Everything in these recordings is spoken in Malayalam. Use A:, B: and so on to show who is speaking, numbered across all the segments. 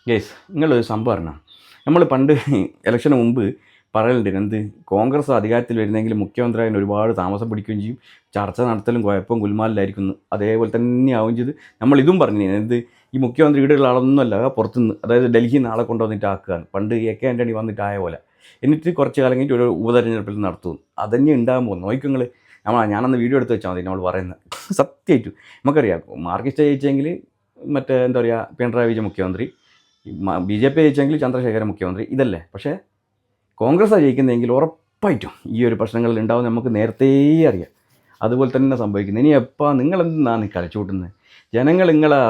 A: ഗേസ് നിങ്ങളൊരു സംഭവം അറിയണം. നമ്മൾ പണ്ട് ഇലക്ഷന് മുമ്പ് പറയലുണ്ട് എന്ത് കോൺഗ്രസ് അധികാരത്തിൽ വരുന്നെങ്കിൽ മുഖ്യമന്ത്രിയാകാൻ ഒരുപാട് താമസം പിടിക്കുകയും ചെയ്യും, ചർച്ച നടത്തലും കുഴപ്പം ഗുൽമാലിലായിരിക്കുന്നു. അതേപോലെ തന്നെ ആവുകയും ചെയ്ത് നമ്മൾ ഇതും പറഞ്ഞു എന്ത് ഈ മുഖ്യമന്ത്രി ഇവിടെയുള്ള ആളൊന്നുമല്ല പുറത്തുനിന്ന്, അതായത് ഡൽഹിയിൽ നിന്ന് ആളെ കൊണ്ടുവന്നിട്ട് ആക്കുകയാണ്. പണ്ട് AK ആൻ്റണി വന്നിട്ട് ആയ പോലെ. എന്നിട്ട് കുറച്ച് കാലം കഴിഞ്ഞിട്ട് ഒരു ഉപതെരഞ്ഞെടുപ്പിൽ നടത്തുന്നു. അതന്നെ ഉണ്ടാകാൻ പോകുന്നു. നോക്കിങ്ങൾ ഞാനന്ന് വീഡിയോ എടുത്ത് വെച്ചാൽ മതി നമ്മൾ പറയുന്നത്. സത്യമായിട്ടും നമുക്കറിയാം മാർക്കിസ്റ്റ് ജയിച്ചെങ്കിൽ മറ്റേ എന്താ പറയുക പിണറായി വിജയൻ മുഖ്യമന്ത്രി, BJP ജയിച്ചെങ്കിൽ ചന്ദ്രശേഖരൻ മുഖ്യമന്ത്രി, ഇതല്ലേ. പക്ഷേ കോൺഗ്രസ്സാണ് ജയിക്കുന്നതെങ്കിൽ ഉറപ്പായിട്ടും ഈ ഒരു പ്രശ്നങ്ങളിൽ ഉണ്ടാവും നമുക്ക് നേരത്തേ അറിയാം. അതുപോലെ തന്നെ സംഭവിക്കുന്നത്. ഇനി എപ്പോൾ നിങ്ങളെന്താണ് കളിച്ചുകൂട്ടുന്നത്? ജനങ്ങൾ നിങ്ങളെ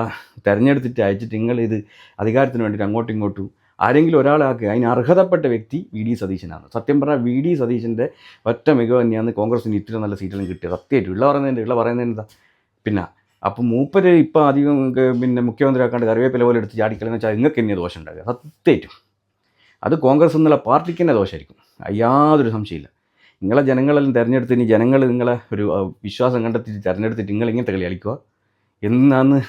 A: തിരഞ്ഞെടുത്തിട്ട് അയച്ചിട്ട് നിങ്ങളിത് അധികാരത്തിന് വേണ്ടിയിട്ട് അങ്ങോട്ടും ഇങ്ങോട്ടും ആരെങ്കിലും ഒരാളാക്കുക. അതിന് അർഹതപ്പെട്ട വ്യക്തി VD സതീശനാണ്. സത്യം പറഞ്ഞാൽ VD സതീശൻ്റെ ഒറ്റ മികവ് തന്നെയാണ് കോൺഗ്രസിന് ഇത്ര നല്ല സീറ്റുകളും കിട്ടിയത്. സത്യമായിട്ടും പറയുന്നതിൻ്റെ എന്താ പിന്നെ അപ്പം മൂപ്പര് ഇപ്പം അധികം പിന്നെ മുഖ്യമന്ത്രി ആക്കാണ്ട് കറിവേപ്പില പോലെ എടുത്ത് ചാടിക്കളെന്ന് വെച്ചാൽ നിങ്ങൾക്ക് തന്നെ ദോഷം ഉണ്ടാകുക. സത്യമായിട്ടും അത് കോൺഗ്രസ് എന്നുള്ള പാർട്ടിക്ക് തന്നെ ദോഷമായിരിക്കും, യാതൊരു സംശയമില്ല. നിങ്ങളെ ജനങ്ങളെല്ലാം തിരഞ്ഞെടുത്ത് ഇനി ജനങ്ങൾ നിങ്ങളെ ഒരു വിശ്വാസം കണ്ടെത്തിയിട്ട് തിരഞ്ഞെടുത്തിട്ട് നിങ്ങൾ ഇങ്ങനത്തെ കളി കളിക്കുക എന്നാന്ന്.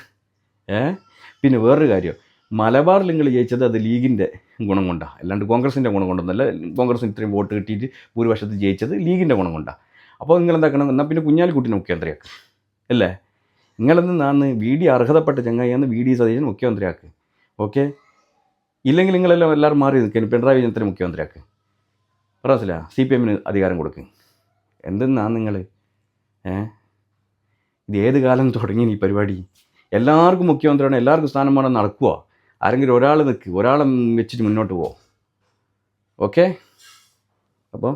A: പിന്നെ വേറൊരു കാര്യം, മലബാറിൽ നിങ്ങൾ ജയിച്ചത് അത് ലീഗിൻ്റെ ഗുണം കൊണ്ടാണ്, അല്ലാണ്ട് കോൺഗ്രസിൻ്റെ ഗുണം കൊണ്ടൊന്നല്ല. കോൺഗ്രസിന് ഇത്രയും വോട്ട് കിട്ടിയിട്ട് ഭൂരിപക്ഷത്തിൽ ജയിച്ചത് ലീഗിൻ്റെ ഗുണം കൊണ്ടാണ്. അപ്പോൾ നിങ്ങൾ എന്താക്കണം, എന്നാൽ പിന്നെ കുഞ്ഞാലിക്കുട്ടീനെ മുഖ്യമന്ത്രിയാക്കുക അല്ലേ. നിങ്ങളെന്ന് VD അർഹതപ്പെട്ട ചങ്ങായിയാന്ന് VD സതീശൻ മുഖ്യമന്ത്രിയാക്കുക. ഓക്കെ, ഇല്ലെങ്കിൽ നിങ്ങളെല്ലാം എല്ലാവരും മാറി നിൽക്കുന്നു. പിണറായി വിജയൻ മുഖ്യമന്ത്രിയാക്കുക. പറസില്ല CPM അധികാരം കൊടുക്കുക. എന്തെന്നാണ് നിങ്ങൾ ഇത് ഏത് കാലം തുടങ്ങി ഈ പരിപാടി? എല്ലാവർക്കും മുഖ്യമന്ത്രിയാണ്, എല്ലാവർക്കും സ്ഥാനമാനം നടക്കുക. ആരെങ്കിലും ഒരാൾ നിൽക്കുക, ഒരാളെ വെച്ചിട്ട് മുന്നോട്ട് പോകും. ഓക്കെ, അപ്പോൾ